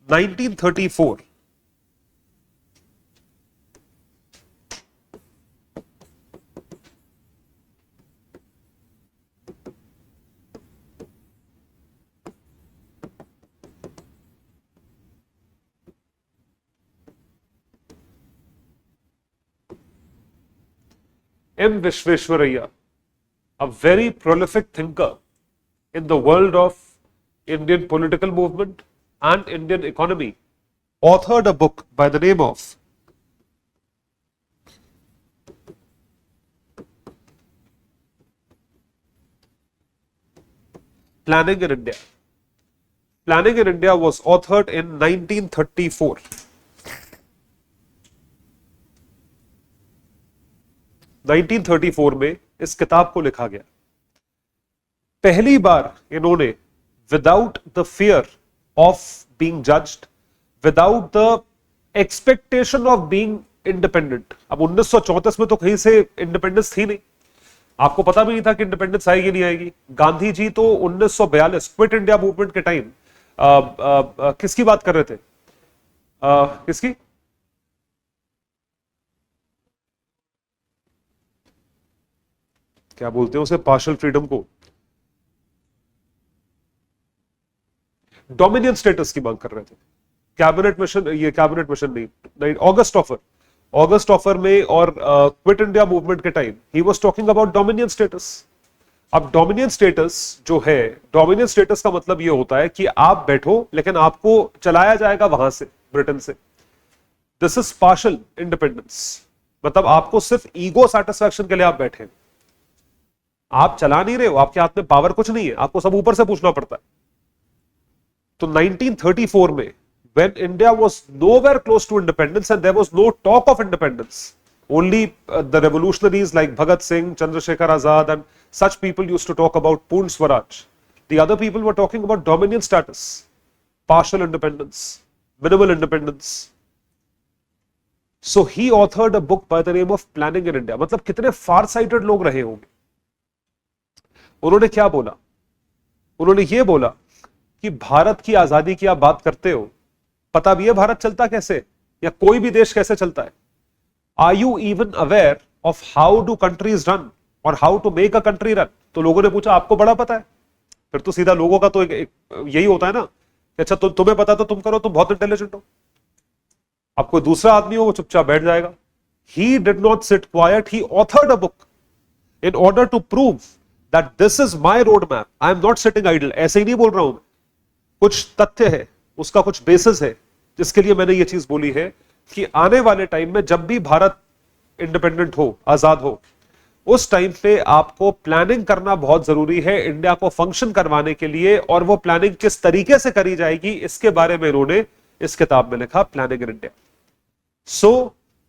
1934 M. Vishveshwaraya, a very prolific thinker in the world of Indian political movement and Indian economy, authored a book by the name of Planning in India. Planning in India was authored in 1934. 1934 में इस किताब को लिखा गया। पहली बार इन्होंने without the fear of being judged, without the expectation of being independent, अब 1934 में तो कहीं से इंडिपेंडेंस थी नहीं, आपको पता भी नहीं था कि इंडिपेंडेंस आएगी नहीं आएगी। गांधी जी तो 1942 क्विट इंडिया मूवमेंट के टाइम किसकी बात कर रहे थे? किसकी? क्या बोलते हैं उसे, पार्शियल फ्रीडम को, डोमिनियन स्टेटस की मांग कर रहे थे। कैबिनेट मिशन, ये कैबिनेट मिशन नहीं, ऑगस्ट ऑफर में और क्विट इंडिया मूवमेंट के time he was talking about dominion status. अब डोमिनियन स्टेटस जो है, डोमिनियन स्टेटस का मतलब ये होता है कि आप बैठो लेकिन आपको चलाया जाएगा वहां से, ब्रिटेन से। दिस इज पार्शियल इंडिपेंडेंस, मतलब आपको सिर्फ ईगो सेटिस्फैक्शन के लिए आप बैठे, आप चला नहीं रहे हो, आपके हाथ में पावर कुछ नहीं है, आपको सब ऊपर से पूछना पड़ता है। तो 1934 में when India was nowhere close to independence and there was no talk of independence, only the revolutionaries like Bhagat Singh, Chandrasekhar Azad and such people used to talk about Purn Swaraj. The other people were talking about dominion status, partial independence, minimal independence. So he authored a book by the name of Planning in India. मतलब कितने far sighted लोग रहे होंगे। उन्होंने क्या बोला? उन्होंने ये बोला कि भारत की आजादी की आप बात करते हो, पता भी है भारत चलता कैसे, या कोई भी देश कैसे चलता है? Are you even aware of how do countries run और how to make a country run? तो लोगों ने पूछा आपको बड़ा पता है? फिर तो सीधा लोगों का तो यही होता है ना कि अच्छा तुम्हें पता तो तुम करो, तुम बहुत इंटेलिजेंट हो। अब कोई दूसरा आदमी हो वो चुपचाप बैठ जाएगा। He did not sit quiet, he authored a book in order to prove that this is my road map, I am not sitting idle. ऐसे ही नहीं बोल रहा हूं मैं, कुछ तथ्य है, उसका कुछ बेसिस है, जिसके लिए मैंने ये चीज बोली है कि आने वाले टाइम में जब भी भारत इंडिपेंडेंट हो, आजाद हो, उस टाइम पे आपको प्लानिंग करना बहुत जरूरी है इंडिया को फंक्शन करवाने के लिए। और वो प्लानिंग किस तरीके से करी जाएगी, इसके बारे में इन्होंने इस किताब में लिखा, planning in India. So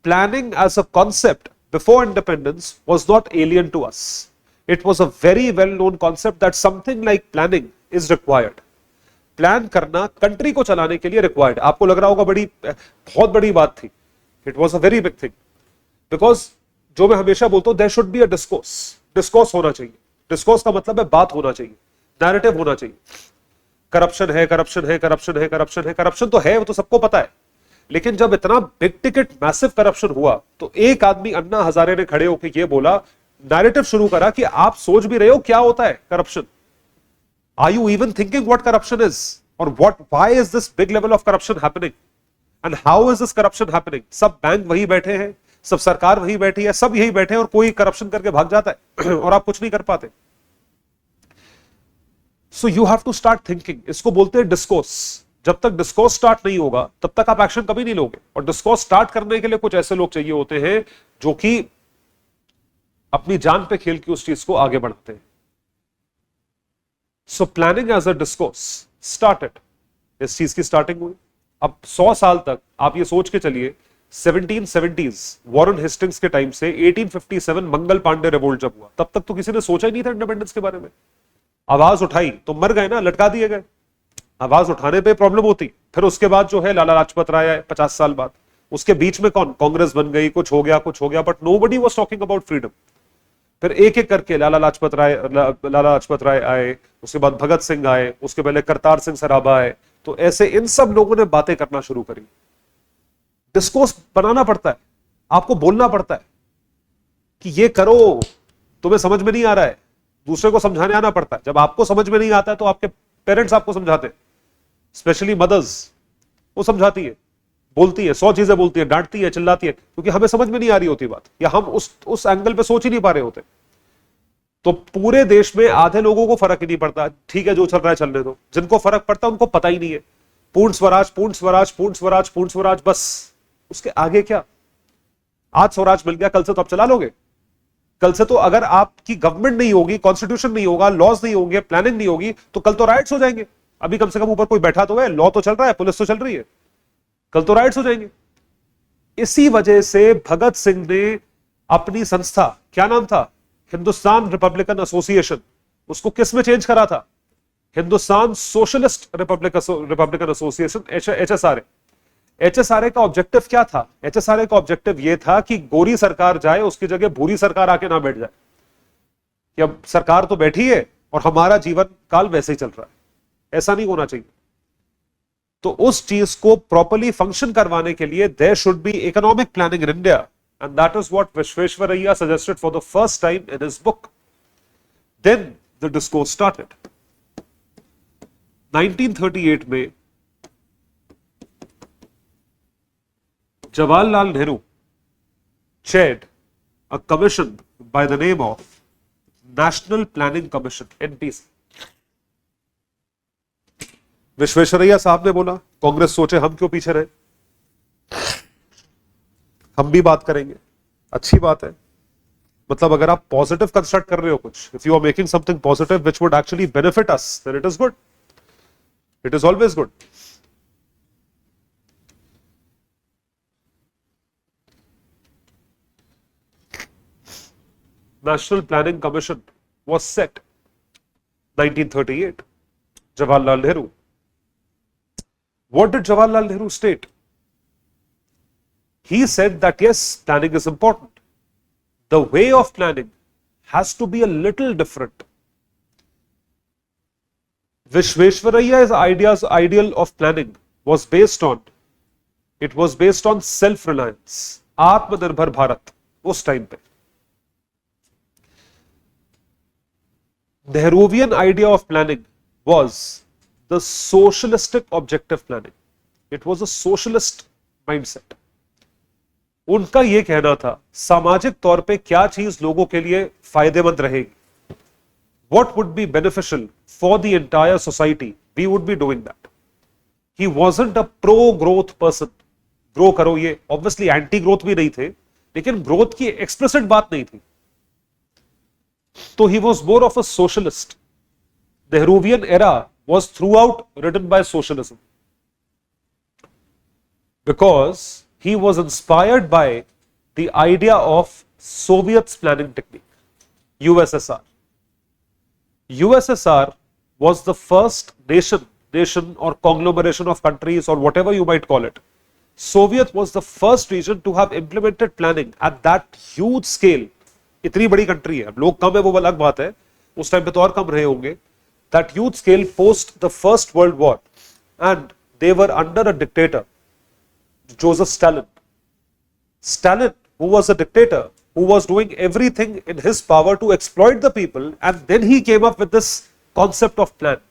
planning as a concept before independence was not alien to us. It was a very well known concept that something like planning is required. Plan करना कंट्री को चलाने के लिए रिक्वायर्ड। आपको लग रहा होगा बहुत बड़ी बात थी, it was a very big thing, because जो मैं हमेशा बोलता हूं, there should be a discourse. Discourse होना चाहिए। डिस्कोर्स का मतलब है बात होना चाहिए, नैरेटिव होना चाहिए। करप्शन है, करप्शन है, करप्शन है, करप्शन है, करप्शन तो है, वो तो सबको पता है। लेकिन जब इतना बिग टिकट मैसिव करप्शन हुआ तो एक आदमी अन्ना हजारे ने खड़े होकर यह बोला, नैरेटिव शुरू करा कि आप सोच भी रहे हो क्या होता है corruption. Are you even thinking what corruption is? Or why is this big level of corruption happening? And how is this corruption happening? सब बैंक वही बैठे हैं, सब सरकार वही बैठी है, सब यही बैठे हैं और कोई करप्शन करके भाग जाता है और आप कुछ नहीं कर पाते। So you have to start thinking. इसको बोलते हैं डिस्कोर्स। जब तक डिस्कोर्स स्टार्ट नहीं होगा तब तक आप एक्शन कभी नहीं लोगे। और डिस्कोर्स स्टार्ट करने के लिए कुछ ऐसे लोग चाहिए होते हैं जो कि अपनी जान पे खेल के उस चीज को आगे बढ़ाते हैं। So planning as a discourse started. इस चीज की स्टार्टिंग हुई। अब 100 साल तक आप ये सोच के चलिए, 1770s वॉरेन हेस्टिंग्स के टाइम से 1857 मंगल पांडे रिवोल्ट जब हुआ, तब तक तो किसी ने सोचा ही नहीं था इंडिपेंडेंस के बारे में। आवाज उठाई तो मर गए ना, लटका दिए गए। आवाज उठाने पे प्रॉब्लम होती। फिर उसके बाद जो है लाला लाजपत राय आए 50 साल बाद। उसके बीच में कौन, कांग्रेस बन गई, कुछ हो गया, but nobody was talking about freedom. फिर एक एक करके लाला लाजपत राय आए, उसके बाद भगत सिंह आए, उसके पहले करतार सिंह सराभा आए, तो ऐसे इन सब लोगों ने बातें करना शुरू करी। डिस्कोर्स बनाना पड़ता है, आपको बोलना पड़ता है कि ये करो, तुम्हें समझ में नहीं आ रहा है, दूसरे को समझाने आना पड़ता है। जब आपको समझ में नहीं आता है तो आपके पेरेंट्स आपको समझाते हैं, स्पेशली मदर्स, वो समझाती है, बोलती है, 100 चीजें बोलती है, डांटती है, चिल्लाती है, क्योंकि हमें समझ में नहीं आ रही होती बात, या हम उस एंगल पे सोच ही नहीं पा रहे होते। तो पूरे देश में आधे लोगों को फर्क ही नहीं पड़ता, ठीक है जो चल रहा है चलने दो। जिनको फर्क पड़ता है उनको पता ही नहीं है, पूर्ण स्वराज, पूर्ण स्वराज, पूर्ण स्वराज, पूर्ण स्वराज, बस उसके आगे क्या। आज स्वराज मिल गया, कल से तो आप चला लोगे। कल से तो अगर आपकी गवर्नमेंट नहीं होगी, कॉन्स्टिट्यूशन नहीं होगा, लॉज नहीं होंगे, प्लानिंग नहीं होगी, तो कल तो राइट्स हो जाएंगे। अभी कम से कम ऊपर कोई बैठा तो है, लॉ तो चल रहा है, पुलिस तो चल रही है, कल तो राइट्स हो जाएंगे। इसी वजह से भगत सिंह ने अपनी संस्था, क्या नाम था, हिंदुस्तान रिपब्लिकन एसोसिएशन, उसको किस में चेंज करा था, Hindustan socialist Republican association, HSRA। HSRA का ऑब्जेक्टिव क्या था? HSRA का ऑब्जेक्टिव यह था कि गोरी सरकार जाए, उसकी जगह भूरी सरकार आके ना बैठ जाए, कि अब सरकार तो बैठी है और हमारा जीवन काल वैसे ही चल रहा है, ऐसा नहीं होना चाहिए। तो उस चीज को प्रॉपर्ली फंक्शन करवाने के लिए there should be economic planning in India, and that is what Visvesvaraya suggested for the first time in his book. Then the discourse started. 1938 में Jawaharlal Nehru chaired a commission by the name of National Planning Commission, NPC। Visvesvaraya साहब ने बोला, कांग्रेस सोचे हम क्यों पीछे रहे, हम भी बात करेंगे। अच्छी बात है, मतलब अगर आप पॉजिटिव कंस्ट्रक्ट कर रहे हो कुछ, if you are making something positive which would actually benefit us, then it is good, it is always good. National Planning Commission was set 1938. Jawaharlal Nehru. What did Jawaharlal Nehru state? He said that yes, planning is important. The way of planning has to be a little different. Vishveshwarayya's ideal of planning was based on self-reliance, आत्मनिर्भर भारत उस time पे। Nehruvian idea of planning was the socialistic objective planning. It was a socialist mindset. उनका यह कहना था सामाजिक तौर पे क्या चीज लोगों के लिए फायदेमंद रहेगी, what would be beneficial for the entire society, we would be doing that. He wasn't a pro growth person. Grow करो, ये ऑब्वियसली एंटी ग्रोथ भी नहीं थे, लेकिन ग्रोथ की एक्सप्लिसिट बात नहीं थी। So he was more of a socialist. The Nehruvian era was throughout written by socialism, because he was inspired by the idea of Soviet's planning technique, USSR. USSR was the first nation or conglomeration of countries or whatever you might call it. Soviet was the first region to have implemented planning at that huge scale. इतनी बड़ी country है, लोग कम है वो अलग बात है, उस टाइम पे तो और कम रहे होंगे। That huge scale post the first world war, and they were under a dictator, Joseph Stalin. Stalin, who was a dictator, who was doing everything in his power to exploit the people, and then he came up with this concept of plan.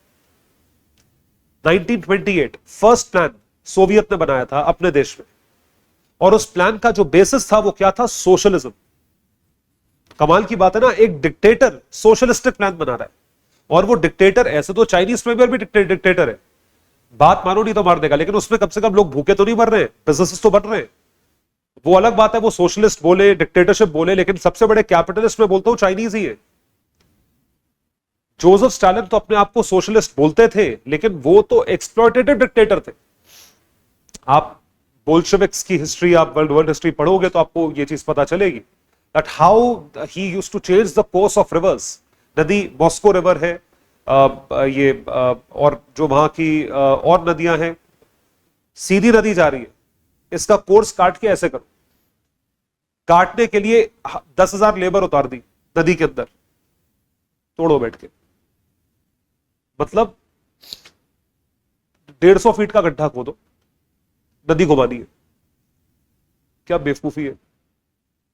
1928 first plan Soviet ने बनाया था अपने देश में, और उस plan का जो बेसिस था वो क्या था? सोशलिज्म। कमाल की बात है ना, एक डिक्टेटर सोशलिस्टिक प्लान बना रहा है, और वो डिक्टेटर, ऐसे तो चाइनीज प्रीमियर भी डिक्टेटर है, बात मानो नहीं तो मार देगा, लेकिन उसमें कम से कम लोग भूखे तो नहीं मर रहे, बिजनेसेस तो बढ़ रहे हैं। वो अलग बात है, वो सोशलिस्ट बोले, डिक्टेटरशिप बोले, लेकिन सबसे बड़े कैपिटलिस्ट में बोलता हूं चाइनीज ही है। जोसेफ स्टालिन तो अपने आप को सोशलिस्ट बोलते थे, लेकिन वो तो एक्सप्लॉयटेटिव डिक्टेटर थे। आप बोल्शेविक्स की हिस्ट्री, आप वर्ल्ड हिस्ट्री पढ़ोगे तो आपको ये चीज पता चलेगी, that how he used to change the course of rivers। नदी मॉस्को रिवर है, और जो वहां की और नदियां हैं, सीधी नदी जा रही है, इसका कोर्स काट के ऐसे करो। काटने के लिए 10,000 लेबर उतार दी नदी के अंदर, तोड़ो बैठ के। मतलब 150 फीट का गड्ढा खोदो, नदी घुमानी है। क्या बेवकूफी है,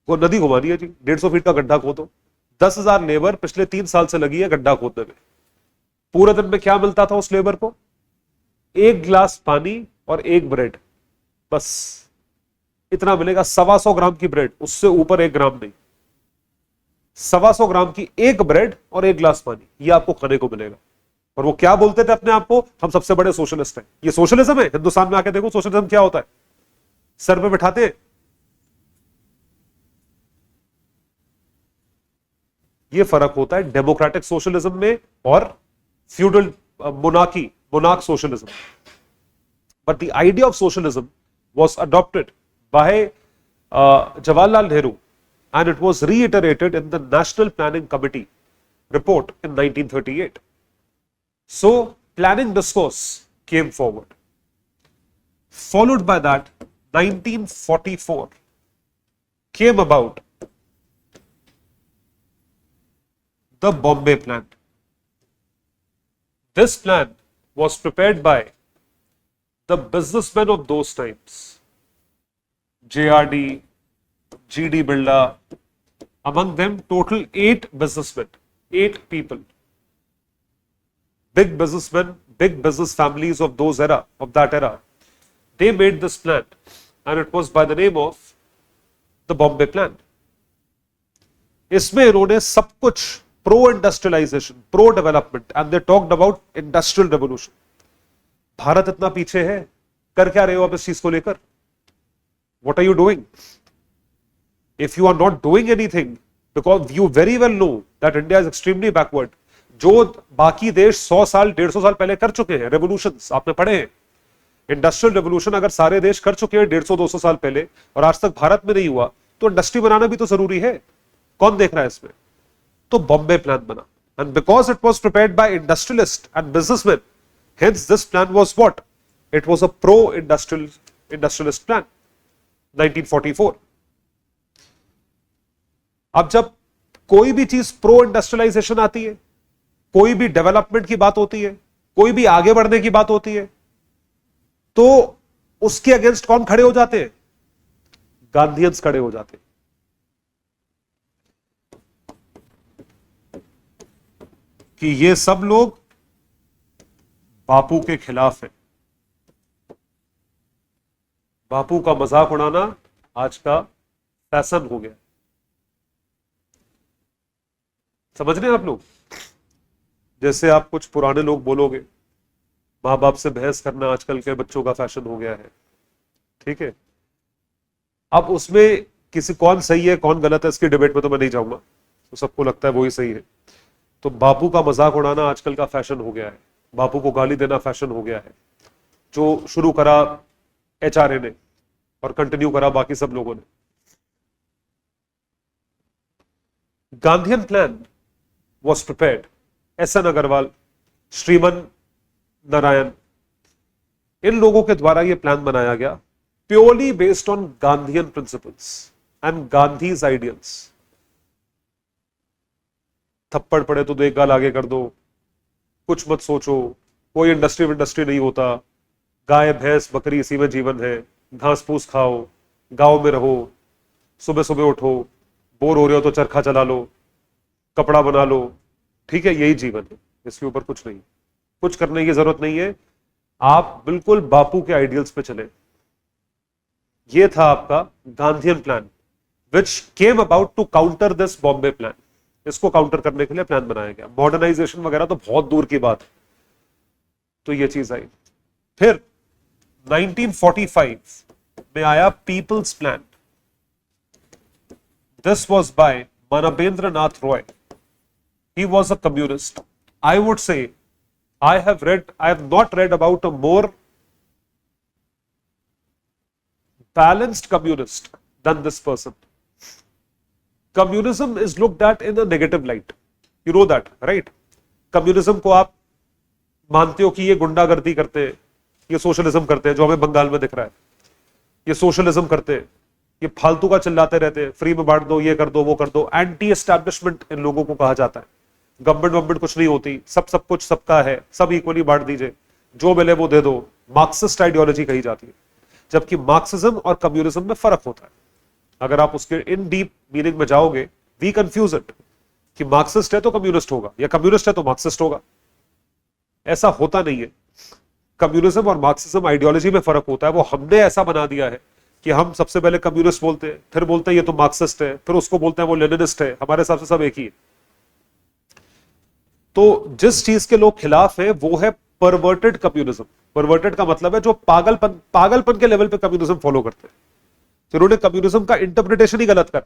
वो नदी घुमानी है जी, 150 फीट का गड्ढा खोदो। 10,000 लेबर पिछले 3 साल से लगी है गड्ढा खोदने में। पूरे दिन में क्या मिलता था उस लेबर को? 1 गिलास पानी और 1 ब्रेड, बस इतना मिलेगा। 125 ग्राम की ब्रेड, उससे ऊपर 1 ग्राम नहीं। 125 ग्राम की 1 ब्रेड और 1 गिलास पानी, ये आपको खाने को मिलेगा। और वो क्या बोलते थे अपने आप को? हम सबसे बड़े सोशलिस्ट हैं। ये सोशलिज्म है? हिंदुस्तान में आके देखो सोशलिज्म क्या होता है, सर पे बिठाते हैं। ये फर्क होता है डेमोक्रेटिक सोशलिज्म में और feudal monarch socialism. But the idea of socialism was adopted by Jawaharlal Nehru, and it was reiterated in the National Planning Committee report in 1938. So planning discourse came forward. Followed by that, 1944 came about the Bombay Plan. This plan was prepared by the businessmen of those times, JRD, GD Birla, among them total 8 businessmen, 8 people, big businessmen, big business families of that era. They made this plan, and it was by the name of the Bombay Plan. इसमें इन्होंने सब कुछ pro industrialisation, pro development, and they talked about industrial revolution. Bharat इतना पीछे है, कर क्या रहे हो आप इस चीज को लेकर? What are you doing? If you are not doing anything, because you very well know that India is extremely backward. जो बाकी देश 100 साल 150 साल पहले कर चुके हैं रेवोल्यूशंस, आपने पढ़े हैं। इंडस्ट्रियल रेवोल्यूशन अगर सारे देश कर चुके हैं 150-200 साल पहले और आज तक भारत में नहीं हुआ, तो इंडस्ट्री बनाना भी तो जरूरी है। कौन देख रहा है इसमें? तो बॉम्बे प्लान बना, and because it was prepared by industrialist and businessman, hence this plan was what? It was a pro-industrialist plan, 1944. अब जब कोई भी चीज प्रो इंडस्ट्रियलाइजेशन आती है, कोई भी डेवलपमेंट की बात होती है, कोई भी आगे बढ़ने की बात होती है, तो उसके अगेंस्ट कौन खड़े हो जाते हैं? गांधीयंस खड़े हो जाते हैं। कि ये सब लोग बापू के खिलाफ है। बापू का मजाक उड़ाना आज का फैशन हो गया। समझ रहे हैं आप लोग? जैसे आप कुछ पुराने लोग बोलोगे, मां बाप से बहस करना आजकल के बच्चों का फैशन हो गया है, ठीक है? अब उसमें किसी कौन सही है कौन गलत है इसकी डिबेट में तो मैं नहीं जाऊंगा, तो सबको लगता है वही सही है। तो बापू का मजाक उड़ाना आजकल का फैशन हो गया है, बापू को गाली देना फैशन हो गया है, जो शुरू करा एचआरए ने और कंटिन्यू करा बाकी सब लोगों ने। Gandhian plan was prepared, S N. Agarwal, Shriman Narayan, इन लोगों के द्वारा यह प्लान बनाया गया, purely based on Gandhian principles and Gandhi's ideals. थप्पड़ पड़े तो 1 गाल आगे कर दो, कुछ मत सोचो, कोई इंडस्ट्री नहीं होता, गाय भैंस बकरी इसी में जीवन है, घास फूस खाओ, गांव में रहो, सुबह सुबह उठो, बोर हो रहे हो तो चरखा चला लो, कपड़ा बना लो, ठीक है? यही जीवन है, इसके ऊपर कुछ नहीं, कुछ करने की जरूरत नहीं है। आप बिल्कुल बापू के आइडियल्स पे चले। ये था आपका Gandhian plan, which came about to counter this Bombay plan. इसको काउंटर करने के लिए प्लान बनाया गया। मॉडर्नाइजेशन वगैरह तो बहुत दूर की बात है, तो ये चीज आई। फिर 1945 में आया people's plan. This was by Manvendra Nath Roy. He was a communist. I would say I have not read about a more balanced communist than this person. Communism is looked at in a negative light. You know that, right? Communism को आप मानते हो कि ये गुंडागर्दी करते हैं, ये सोशलिज्म करते हैं, जो हमें बंगाल में दिख रहा है, ये सोशलिज्म करते हैं, ये फालतू का चिल्लाते रहते हैं, फ्री में बांट दो, ये कर दो, वो कर दो। एंटी एस्टैब्लिशमेंट इन लोगों को कहा जाता है। गवर्नमेंट कुछ नहीं होती, सब कुछ सबका है, सब इक्वली बांट दीजिए, जो मिले वो दे दो, मार्क्सिस्ट आइडियोलॉजी कही जाती है, जबकि मार्क्सिज्म और कम्युनिज्म में फर्क होता है। अगर आप उसके इन डीप मीनिंग में जाओगे, वी कंफ्यूज इट कि मार्क्सिस्ट है तो कम्युनिस्ट होगा या कम्युनिस्ट है तो मार्क्सिस्ट होगा। ऐसा होता नहीं है। कम्युनिज्म और मार्क्सिज्म आइडियोलॉजी में फर्क होता है। वो हमने ऐसा बना दिया है कि हम सबसे पहले कम्युनिस्ट बोलते हैं, फिर बोलते हैं ये तो मार्क्सिस्ट है, फिर उसको बोलते हैं वो लेनिनिस्ट है। हमारे हिसाब से सब एक ही है। तो जिस चीज के लोग खिलाफ है वो है परवर्टेड कम्युनिज्म। परवर्टेड का मतलब है जो पागलपन के लेवल पे कम्युनिज्म फॉलो करते हैं, जिन्होंने कम्युनिज्म का इंटरप्रिटेशन ही गलत कर,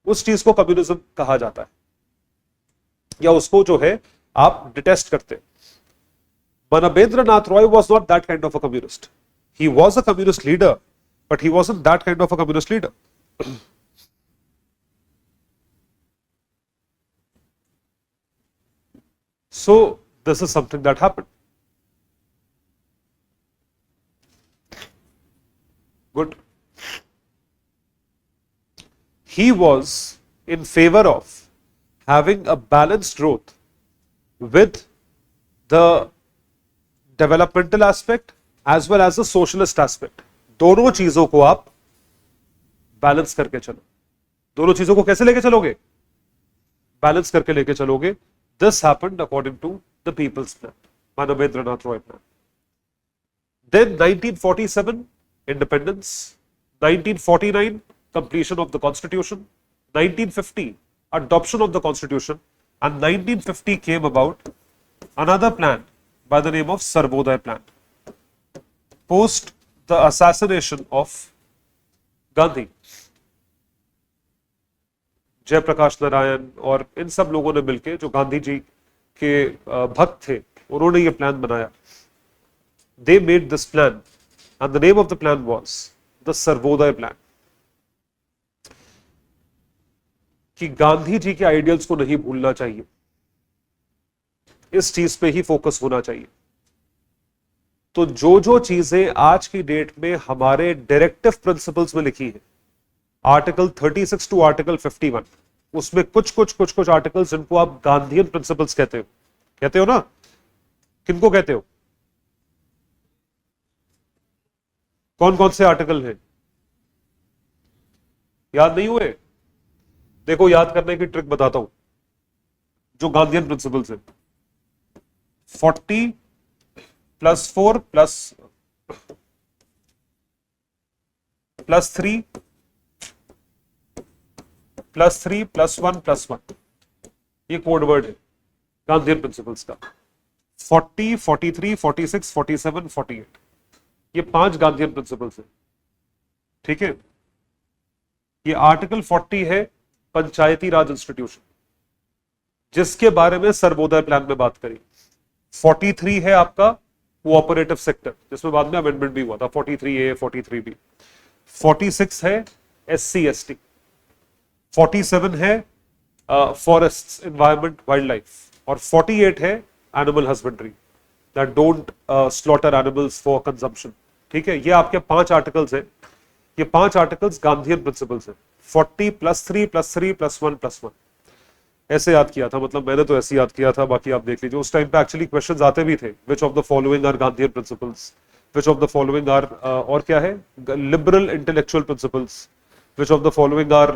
उस चीज को कम्युनिज्म कहा जाता है, या उसको जो है आप डिटेस्ट करते हैं। Manabhendranath Roy was not that kind of a communist. He was a communist leader, but he wasn't that kind of a communist leader. So this is something that happened. Good. He was in favor of having a balanced growth with the developmental aspect as well as the socialist aspect. दोनों चीजों को आप balance करके चलो। दोनों चीजों को कैसे लेके चलोगे? बैलेंस करके लेके चलोगे। This happened according to the people's plan, Manabendranath Roy plan. Then 1947 independence, 1949 completion of the constitution, 1950 adoption of the constitution, and 1950 came about another plan by the name of Sarvodaya Plan, post the assassination of Gandhi। Jayaprakash Narayan और इन सब लोगों ने मिलकर, जो गांधी जी के भक्त थे, उन्होंने ये प्लान बनाया। They made this plan and the name of the plan was the Sarvodaya Plan, कि गांधी जी के आइडियल्स को नहीं भूलना चाहिए, इस चीज पे ही फोकस होना चाहिए। तो जो चीजें आज की डेट में हमारे डायरेक्टिव प्रिंसिपल्स में लिखी है, आर्टिकल 36 टू आर्टिकल 51, उसमें कुछ आर्टिकल्स जिनको आप गांधीयन प्रिंसिपल्स कहते हो ना। किनको कहते हो? कौन कौन से आर्टिकल हैं? याद नहीं हुए? देखो, याद करने की ट्रिक बताता हूं। जो गांधीयन प्रिंसिपल्स है, 40 + 4 + 3 + 1 + 1, ये कोड वर्ड है गांधीयन प्रिंसिपल्स का। 40, 43, 46, 47, 48, ये 5 गांधीयन प्रिंसिपल्स है। ठीक है। ये आर्टिकल 40 है पंचायती राज इंस्टीट्यूशन, जिसके बारे में सर्वोदय प्लान में बात करी। 43 है आपका कोऑपरेटिव सेक्टर, जिसमें बाद में अमेंडमेंट भी हुआ था, 43A 43B। 46 है SC ST। 47 है फॉरेस्ट, एनवायरमेंट, वाइल्ड लाइफ। और 48 है animal husbandry, that don't slaughter animals for consumption. ठीक है। ये आपके 5 आर्टिकल्स हैं। ये 5 आर्टिकल्स गांधीयन प्रिंसिपल्स हैं। 40 + 3 + 3 + 1 + 1, ऐसे याद किया था, मतलब मैंने तो ऐसे याद किया था, बाकी आप देख लीजिए। उस टाइम पे एक्चुअली क्वेश्चंस आते भी थे, which of the following are Gandhian principles, which of the following are, और क्या है, liberal intellectual principles, which of the following are,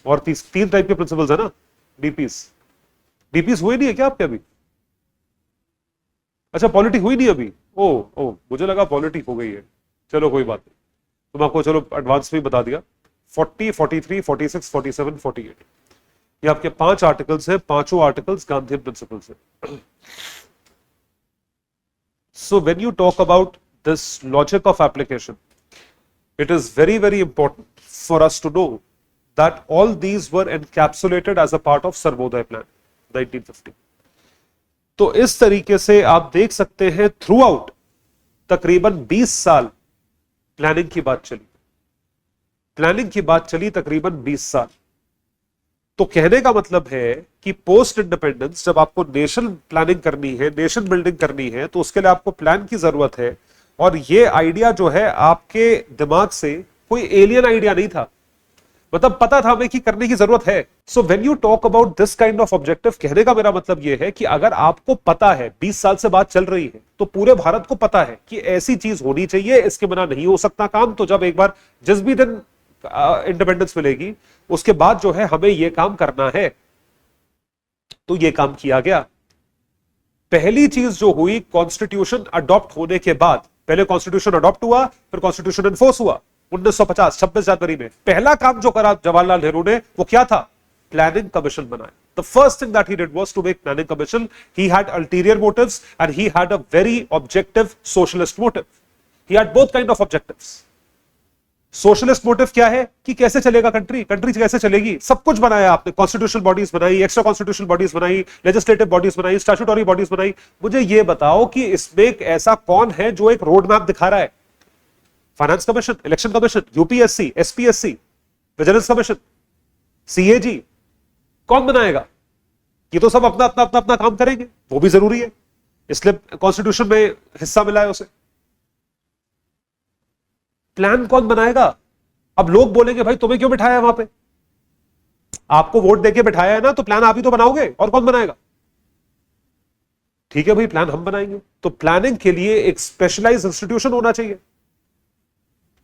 और 3 टाइप के प्रिंसिपल्स है ना। डीपीस हुए नहीं है क्या आपके अभी? अच्छा, पॉलिटी हुई नहीं अभी। ओ मुझे लगा पॉलिटी हो गई है। चलो कोई बात नहीं, तो मैं आपको चलो एडवांस में बता दिया। 40, 43, 46, 47, 48, ये आपके 5 आर्टिकल्स हैं। 5 आर्टिकल्स गांधीयन प्रिंसिपल्स हैं। So when you talk about this logic of application, it is very, very important for us to know that all these were encapsulated as a part of Sarvodaya Plan 1950। तो इस तरीके से आप देख सकते हैं through out तकरीबन 20 साल प्लानिंग की बात चली। प्लानिंग की बात चली तकरीबन 20 साल। तो कहने का मतलब है कि पोस्ट इंडिपेंडेंस जब आपको नेशन प्लानिंग करनी है, नेशन बिल्डिंग करनी है, तो उसके लिए आपको प्लान की जरूरत है। और ये आइडिया जो है आपके दिमाग से कोई एलियन आइडिया नहीं था। मतलब पता था हमें कि करने की जरूरत है। So when you talk about this kind of objective, कहने का मेरा मतलब यह है कि अगर आपको पता है 20 साल से बात चल रही है, तो पूरे भारत को पता है कि ऐसी चीज होनी चाहिए, इसके बिना नहीं हो सकता काम। तो जब एक बार जिस भी दिन इंडिपेंडेंस मिलेगी, उसके बाद जो है हमें यह काम करना है, तो यह काम किया गया। पहली चीज जो हुई, कॉन्स्टिट्यूशन अडॉप्ट होने के बाद, पहले कॉन्स्टिट्यूशन अडॉप्ट हुआ, फिर कॉन्स्टिट्यूशन एनफोर्स हुआ 1950 26 जनवरी में। पहला काम जो करा जवाहरलाल नेहरू ने, वो क्या था? प्लानिंग कमीशन बनाया। The first thing that he did was to make planning commission. He had ulterior motives and he had a very objective socialist motive. He had both kind of objectives. Socialist motive क्या है कि कैसे चलेगा country, country कैसे चलेगी, सब कुछ बनाया आपने। कॉन्स्टिट्यूशनल बॉडीज बनाई, एक्स्ट्रा कॉन्स्टिट्यूशनल बॉडीज बनाई, लेजिस्लेटिव बॉडीज बनाई, स्टैट्यूटरी बॉडीज बनाई। मुझे यह बताओ कि इसमें एक ऐसा कौन है जो एक रोड मैप दिखा रहा है? Finance commission, election commission, UPSC, SPSC, vigilance commission, CAG, कौन बनाएगा? ये तो सब अपना अपना अपना अपना काम करेंगे, वो भी जरूरी है, इसलिए कॉन्स्टिट्यूशन में हिस्सा मिला है उसे। प्लान कौन बनाएगा? अब लोग बोलेंगे भाई तुम्हें क्यों बिठाया है वहां पे? आपको वोट देके बिठाया है ना, तो प्लान आप ही तो बनाओगे, और कौन बनाएगा? ठीक है भाई, प्लान हम बनाएंगे। तो प्लानिंग के लिए एक स्पेशलाइज्ड इंस्टीट्यूशन होना चाहिए,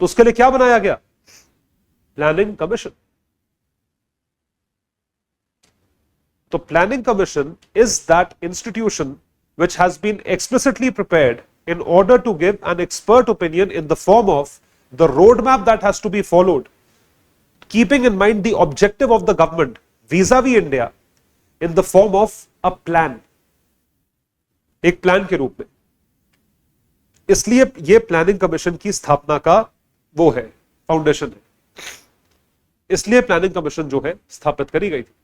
तो उसके लिए क्या बनाया गया? Planning commission. तो planning commission is that institution which has been explicitly prepared in order to give an expert opinion in the form of the roadmap that has to be followed, keeping in mind the objective of the government vis-a-vis India in the form of a plan, एक plan के रूप में। इसलिए यह planning commission की स्थापना का वो है, फाउंडेशन है। इसलिए प्लानिंग कमीशन जो है स्थापित करी गई थी।